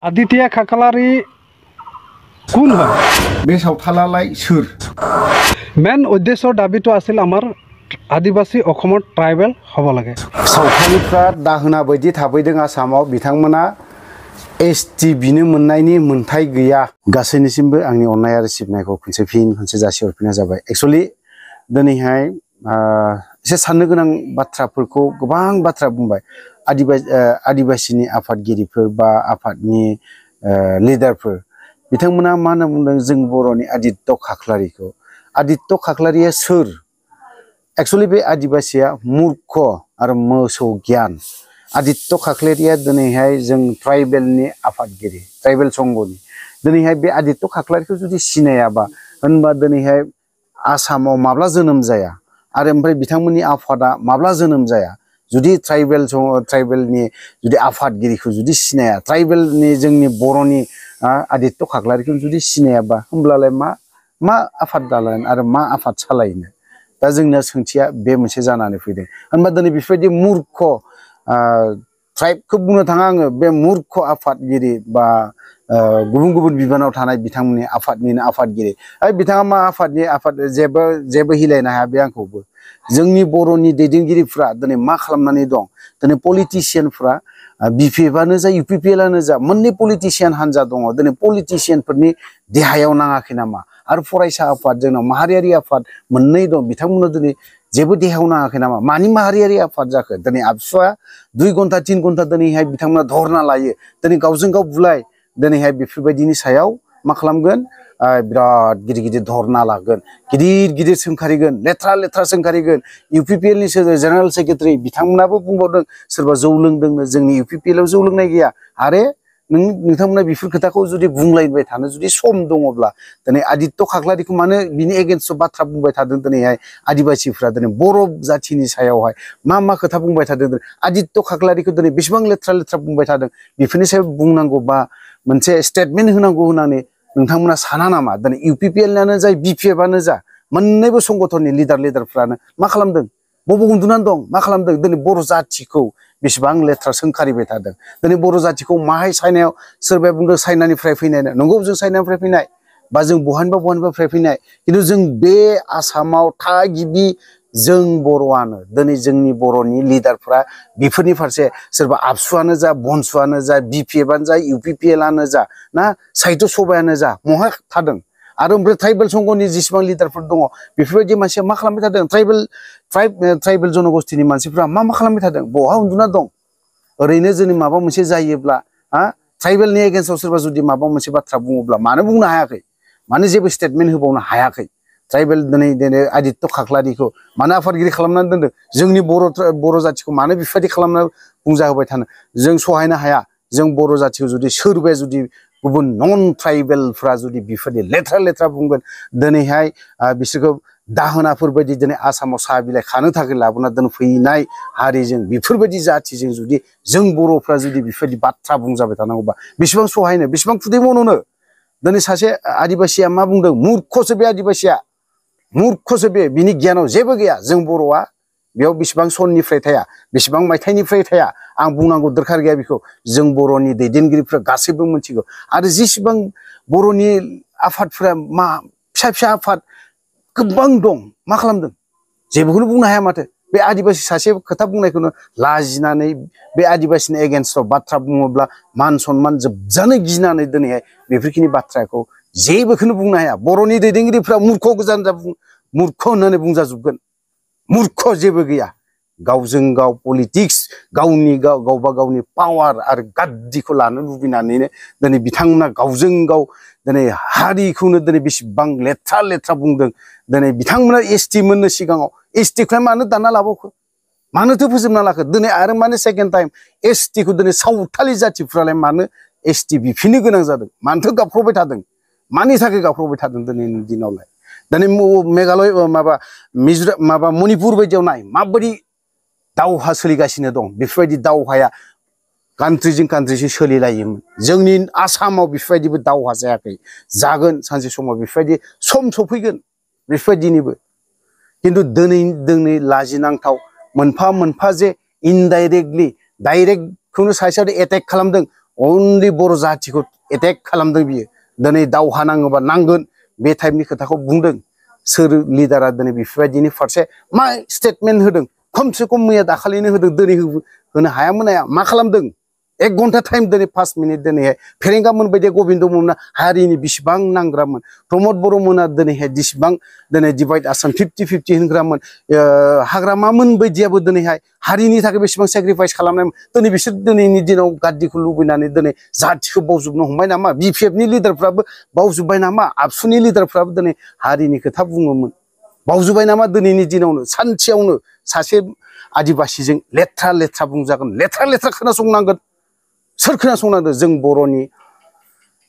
आदित्य खाख्लारि কোন হয় बे सावथालालाय सोर मेन उद्देश्य दाबिটো আছিল আমাৰ आदिवासी অসমত ट्राइबेल হ'ব লাগে सावथालिफ्रा दाहोना बायदि थाफैदों आसामाव बिथांमोना एसटि बिनो मोननायनि मोनथाय गैया गासैनिसिमबो आंनि अननाय आरो सिबिनायखौ खनसे जासिहरफिननाय जाबाय एक्चुअली दिनैहाय एसे साननो गोनां बाथ्राफोरखौ गोबां बाथ्रा बुंबाय आदिवासीनि आफादगिरिफोर बा आफादनि लिडारफोर बिथांमोना मा होनना बुंदों जों बर'नि आदित्य खाख्लारिया सोर एक्चुअली बे आदिवासीया मूर्ख आरो मोसौ ज्ञान आदित्य खाख्लारिया दिनैहाय जों ट्राइबेलनि आफादगिरि ट्राइबेल संघनि दिनैहाय बे आदित्य खाख्लारिखौ जुदि सिनायाबा होनबा दिनैहाय आसामाव माब्ला जोनोम जाया आरो ओमफ्राय बिथांमोननि आफादा माब्ला जोनोम जाया जुदि ट्राइबेलनि जुदि आफादगिरिखौ जुदि सिनाया ट्राइबेलनि जोंनि बर'नि आदित्य खाख्लारिखौ जुदि सिनायाबा होमब्लालाय मा आफाद दालायनो आरो मा आफाद सालायनो दा जोंना सोंथिया बे मोनसे जानानै फैदों होनबा दिनै बेफोरबायदि मूर्ख ट्राइबखौ बुंनो थाङा आङो बे मूर्ख आफादगिरि बा गुबुन बिबानाव थानाय बिथांमोननि आफादनिनो आफादगिरि बिथाङा मा आफाद जेबो हिलायनो हाया बे आंखौबो जोंनि बर'नि दैदेनगिरिफ्रा दिनै मा खालामनानै दं दिनै पलिटिशियानफ्रा बिपिएफआनो जा इउपिपिएलआनो जा मोननै पलिटिशियान हान्जा दङ दिनै पलिटिशियानफोरनि देहायाव नाङाखै नामा आरो फरायसा आफाद जोंनाव माहारियारि आफाद मोननै दं बिथांमोना दिनै जेबो देहायाव नाङाखै नामा मानि माहारियारि आफाद जाखो दिनै आबसुआ 2 घन्टा 3 घन्टा दिनैहाय बिथांमोना धरना लायो दिनै गावजों गाव बुलाय दिनैहाय बेफोरबायदिनि सायाव मा खालामगोन बिराद गिदिर धरना लागोन गिदिर सोंखारिगोन लेथ्रा सोंखारिगोन इउपिपिएलनि जेनेरेल सेक्रेटारि बिथांमोनाबो बुंबावदों सोरबा जौ लोंदोंनो जोंनि इउपिपिएलआव जौ लोंनाय गैया आरो नोंथांमोना बेफोर खोथाखौ जुदि बुंलायबाय थानो जुदि सम दङब्ला दिनै आदित्य खाख्लारिखौ मानो बिनि एगेन्स्टआव बाथ्रा बुंबाय थादों दिनैहाय आदिवासीफ्रा दिनै बर' जाथिनि सायावहाय मा खोथा बुंबाय थादों आदित्य खाख्लारिखौ दिनै बेसेबां लेथ्रा बुंबाय थादों बेफोरनि सायाव बुंनांगौ बा मोनसे स्टेटमेन्ट होनांगौ होननानै नोंथांमोना साना नामा दिनै इउपिपिएलआनो जा बिपिएफआनो जा मोननैबो संगठननि लिडारफ्रानो मा खालामदों बबाव उन्दुनानै दं मा खालामदों दिनै बर' जाथिखौ बेसेबां लेथ्रा सोंखारिबाय थादों दिनै बर' जाथिखौ माहाय चाइनायाव सोरबाया बुंदों चाइनानिफ्राय फैनाय नंगौ जों चाइनानिफ्राय फैनाय बा जों बहानिफ्राय फैनाय खिन्थु जों बे आसामाव थागिबि जों बर'आनो दिनै जोंनि बर'नि लिडारफ्रा बेफोरनि फारसे सोरबा आबसुआनो जा बनसुआनो जा बिपिएफआनो जा इउपिपिएलआनो जा ना साहित्य सभायानो जा महाय थादों आरो ओमफ्राय ट्राइबेल संघनि जेसेबां लिडारफोर दङ बेफोरबायदि मानसिया मा खालामबाय थादों ट्राइबेल जनगोष्ठीनि मानसिफ्रा मा खालामबाय थादों बहा उन्दुना दं ओरैनो जोंनि माबा मोनसे जायोब्ला ट्राइबेलनि एगेन्स्टआव सोरबा जुदि माबा मोनसे बाथ्रा बुङोब्ला मानो बुंनो हायाखै मानो जेबो स्टेटमेन्ट होबावनो हायाखै ट्राइबेल दिनै आदित्य खाख्लारिखौ मानो आफादगिरि खालामनानै दोनदों जोंनि बर' जाथिखौ मानो बेफोरबायदि खालामना बुंजाहोबाय थानो जों सहायनो हाया जों बर' जातिखौ जुदि सोरबाया जुदि गुबुन नन ट्राइबेलफ्रा जुदि बेफोरबायदि लेथ्रा बुंगोन दिनैहाय बिसोरखौ दाहोनाफोर बायदि दिनै आसामाव साहा बिलाइ खानो थाखाय लाबोना दोनफैनाय हारिजों बेफोरबायदि जातिजों जुदि जों बर'फ्रा जुदि बेफोरबायदि बाथ्रा बुंजाबाय थानांगौबा बेसेबां सहायनो बेसेबां खुदै मन'नो दिनै सासे आदिवासीया मा बुंदों मूर्खसो बे आदिवासीया मूर्खसो बिनि गियानाव जेबो गैया जों बर'आ बेयाव बेसेबां सननिफ्राय थाया बेसेबां मायथाइनिफ्राय थाया आं बुंनांगौ दरखार गैया बेखौ जों बर'नि दैदेनगिरिफ्रा गासैबो मिथिगौ आरो जेसेबां बर'नि आफादफोरा मा फिसा आफाद गोबां दं मा खालामदों जेबोखौनो बुंनो हाया माथो बे आदिवासी सासे खोथा बुंनायखौनो लाजिनानै बे आदिवासीनि एगेन्स्टआव बाथ्रा बुङोब्ला मान सन्मान जोबजानो गिनानै दिनैहाय बेफोरखिनि बाथ्राखौ जेबोखौनो बुंनो हाया बर'नि दैदेनगिरिफ्रा मूर्ख गोजान मूर्ख होननानै बुंजाजोबगोन मूर्ख जेबो गैया गावजों गाव पलिटिक्स गावबा गावनि पावार आरो गाद्दिखौ लानो लुबैनानैनो दिनै बिथांमोना गावजों गाव दिनै हारिखौनो दिनै बेसेबां लेथ्रा बुंदों दिनै बिथांमोना एसटि मोननो सिगाङाव एसटिखौ मानो दानना लाबावखो मानोथो फोजोबना लाखो दिनै आरो मानो सेकेन्ड टाइम एसटिखौ दिनै सावथालि जातिफ्रालाय मानो एसटि बिफिननो गोनां जादों मानोथो गाबख्रावबाय थादों मानि थाखाय गाबख्रावबाय थादों दिनैनि दिनावलाय दिनै मेघालय माबा मणिपुर बायदियाव नाय माबायदि दावहा सोलिगासिनो दं बेफोरबायदि दावहाया कान्ट्रिजों कान्ट्रिसो सोलिलायोमोन जोंनि आसामाव बेफोरबायदिबो दावहा जायाखै जागोन सानसे समाव बेफोरबायदि सम सफैगोन बेफोरबायदिनिबो खिन्थु दिनै लाजिनांथाव मोनफा जे इनडाइरेक्टलि डाइरेक्टखौनो सासे एटेक खालामदों अनलि बर' जाथिखौ एटेक खालामदों बियो दिनै दावहा नाङोबा नांगोन बे टाइपनि खोथाखौ बुंदों सोर लिडारा दिनै बेफोरबायदिनि फारसे मा स्टेटमेन्ट होदों खमसे खम मैया दाखालिनो होदों दिनै होनो हायामोन हाया मा खालामदों 1 घन्टा टाइम दिनै 5 मिनिट दिनैहाय फेरेंगा मोनबायदि गबिन्द मोना हारिनि बेसेबां नांग्रामोन प्रमद बर' मोना दिनैहाय जेसेबां दिनै डिभाइड आसाम 50-50 होनग्रामोन हाग्रामामोन बायदियाबो दिनैहाय हारिनि थाखाय बेसेबां सेक्रिफाइस खालामनायमोन दिनै बिसोर दिनैनि दिनाव गाद्दिखौ लुबैनानै दिनै जाथिखौ बावजोबनो हमबाय नामा बिपिएफनि लिडारफ्राबो बावजोब्बाय नामा आबसुनि लिडारफ्राबो दिनै हारिनि खोथा बुङोमोन बावजोब्बाय नामा दिनैनि दिनावनो सानसेयावनो सासे आदिबासिजों लेथ्रा लेथ्रा बुंजागोन लेथ्रा लेथ्रा खोनासंनांगोन सोर खोनासंनांगोन जों बर'नि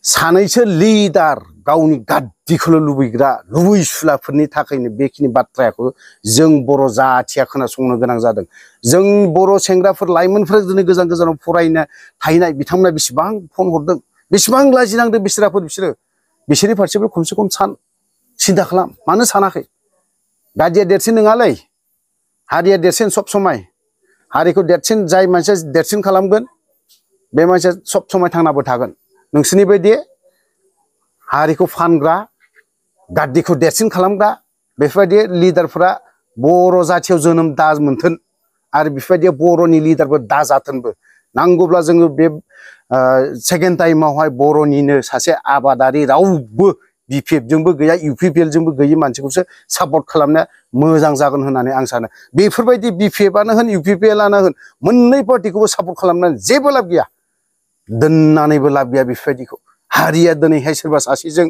सानैसो लिडार गावनि गाद्दिखौल' लुबैग्रा लुबैसुलाफोरनि थाखायनो बेखिनि बाथ्राखौ जों बर' जाथिया खोनासंनो गोनां जादों जों बर' सेंग्राफोर लाइमोनफोर दिनै गोजान गोजानाव फरायनो थाहैनाय बिथांमोना बेसेबां फन हरदों बेसेबां लाजिनांदों बिसोरनि फारसेबो खमसे खम सिन्था खालाम मानो सानाखै गादिया देरसिन नङालै हारिया देरसिन सब समाय हारिखौ देरसिन जाय मानसिया देरसिन खालामगोन बे मानसिया सब समाय थांनाबो थागोन नोंसोरनि बायदि हारिखौ फानग्रा गाद्दिखौ देरसिन खालामग्रा बेफोरबायदि लिडारफोरा बर' जाथियाव जोनोम दा मोनथों आरो बेफोरबायदि बर'नि लिडारबो दाजाथोंबो नांगौब्ला जोङो बे सेकेन्ड टाइमावहाय बर'निनो सासे आबादारि रावबो बिपिएफ जोंबो गैया इउपिपिएल जोंबो गैयै मानसिखौसो सापर्ट खालामनाया मोजां जागोन होननानै आं सानो बेफोरबायदि बिपिएफआनो होन इउपिपिएलआनो होन मोननै पार्टिखौबो सापर्ट खालामनानै जेबो लाब गैया दोननानैबो लाब गैया बेफोरबायदिखौ हारिया दिनैहाय सोरबा सासेजों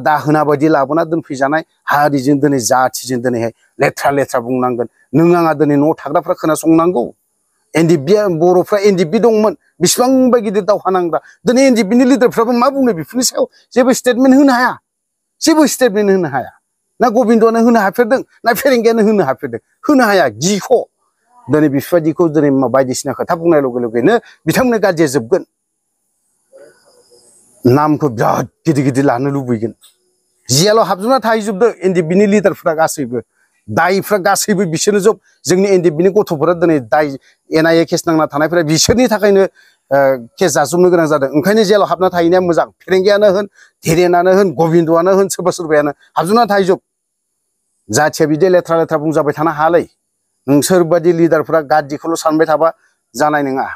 दाहोना बायदि लाबोना दोनफैजानाय हारिजों दिनै जाथिजों दिनैहाय लेथ्रा लेथ्रा बुंनांगोन नों आंहा दिनै न'आव थाग्राफ्रा खोनासंनांगौ एनडिएफबि बर'फ्रा एनडिएफबि दंमोन बेसेबांबा गिदिर दावहा नांग्रा दिनै एनडिएफबिनि लिडारफ्राबो मा बुंनो बेफोरनि सायाव जेबो स्टेटमेन्ट होनो हाया ना गबिन्दआनो होनो हाफेरदों ना फेरेंगायानो होनो हाफेरदों होनो हाया गिख' दिनै बेफोरबायदिखौ दिनै बायदिसिना खोथा बुंनाय लगे लगेनो बिथांमोननो गाज्रिया जोबगोन नामखौ बिराद गिदिर गिदिर लानो लुबैगोन जियाल' हाबजोबना थाहैजोबदों एनडिएफबिनि लिडारफ्रा गासैबो दायफ्रा गासैबो बिसोरनो जब जोंनि एनडिएफबिनि गथ'फोरा दिनै दाय एनआइए केस नांना थानायफोरा बिसोरनि थाखायनो केस जाजोबनो गोनां जादों ओंखायनो जेलाव हाबना थाहैनाया मोजां फेरेंगायानो होन धीरेनानो होन गबिन्दआनो होन सोरबा सोरबायानो हाबजोबना थाहैजोब जाथिया बिदि लेथ्रा लेथ्रा बुंजाबाय थानो हायालै नोंसोरबादि लिडारफ्रा गाद्दिखौल' सानबाय थाबा जानाय नङा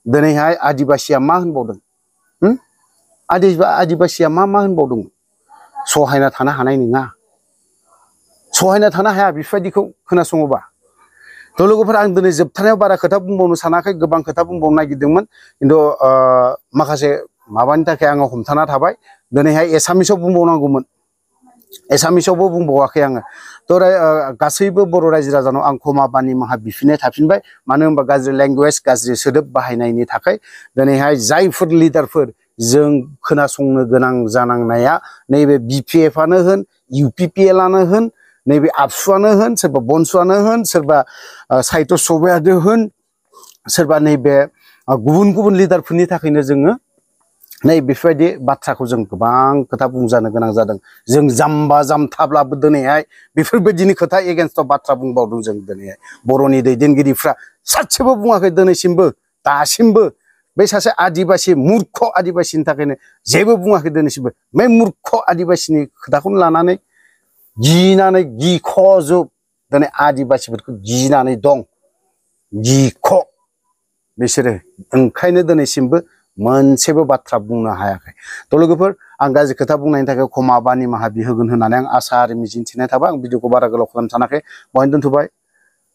दिनैहाय आदिबासिया मा होनबावदों आदिबासिया मा होनबावदोंमोन सहायना थानो हानाय नङा सहायना थानो हाया बेफोरबायदिखौ खोनासङोबा थ' लोगोफोर आं दिनै जोबथारनायाव बारा खोथा बुंबावनो सानाखै गोबां खोथा बुंबावनो नागिरदोंमोन खिन्थु माखासे माबानि थाखाय आङो हमथाना थाबाय दिनैहाय एसामिसाव बुंबावनांगौमोन एसामिसावबो बुंबावाखै आङो थ' गासैबो बर' रायजो राजानाव आं क्षमा बानि माहा बिफिननाय थाफिनबाय मानो होनबा गाज्रि लेंगुवेज गाज्रि सोदोब बाहायनायनि थाखाय दिनैहाय जायफोर लिडारफोर जों खोनासंनो गोनां जानांनाया नैबे बिपिएफआनो होन इउपिपिएलआनो होन नैबे आबसुआनो होन सोरबा बनसुआनो होन सोरबा साहित्य सभायानो होन सोरबा नैबे गुबुन गुबुन लिडारफोरनि थाखायनो जोङो नै बेफोरबायदि बाथ्राखौ जों गोबां खोथा बुंजानो गोनां जादों जों जाम्बा जाम्थाब्लाबो दिनैहाय बेफोरबायदिनि खोथा एगेन्स्टआव बाथ्रा बुंबावदों जों दिनैहाय बर'नि दैदेनगिरिफ्रा सासेबो बुङाखै दिनैसिमबो दासिमबो बे सासे आदिबासि मुर्ख आदिबासिनि थाखायनो जेबो बुङाखै दिनैसिमबो बे मुर्ख आदिबासिनि खोथाखौनो लानानै गिनानै गिख'जोब दिनै आदिबासिफोरखौ गिनानै दं गिख' बिसोरो ओंखायनो दिनैसिमबो मोनसेबो बाथ्रा बुंनो हायाखै थ' लोगोफोर आं गाज्रि खोथा बुंनायनि थाखाय क्षमा बा निमाहा बिहोगोन होननानै आं आसा आरो मिजिंथिनाय थाबाय आं भिडिअखौ बारा गोलाव खालामनो सानाखै बहायनो दोनथ'बाय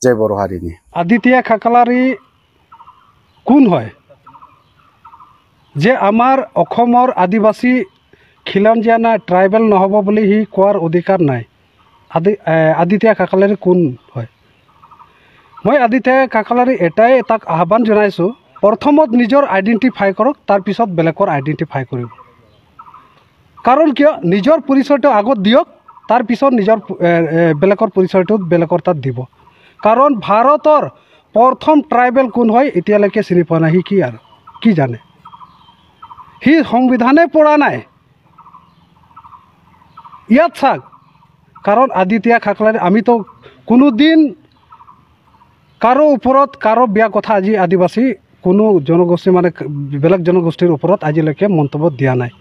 जय बर' हारिनि आदित्य खाखालारी কোন হয় যে আমাৰ অসমৰ আদিবাসী খিলঞ্জীয়া না ট্ৰাইবেল নহ'ব বুলি সি কোৱাৰ অধিকাৰ নাই আদিত্য খাখালাৰী কোন হয় মই আদিত্য খাখালাৰী এটাই তাক আহ্বান জনাইছোঁ প্ৰথমত নিজৰ আইডেণ্টিফাই কৰক তাৰপিছত বেলেগৰ আইডেণ্টিফাই কৰিব কাৰণ কিয় নিজৰ পৰিচয়টো আগত দিয়ক তাৰপিছত নিজৰ বেলেগৰ পৰিচয়টো বেলেগৰ তাত দিব কাৰণ ভাৰতৰ প্ৰথম ট্ৰাইবেল কোন হয় এতিয়ালৈকে চিনি পোৱা নাই সি কি জানে সি সংবিধানে পঢ়া নাই ইয়াত চাওক কাৰণ আদিত্য খাখালাৰী আমিতো কোনোদিন কাৰো ওপৰত কাৰো বেয়া কথা আজি আদিবাসী কোনো জনগোষ্ঠী মানে বেলেগ জনগোষ্ঠীৰ ওপৰত আজিলৈকে মন্তব্য দিয়া নাই।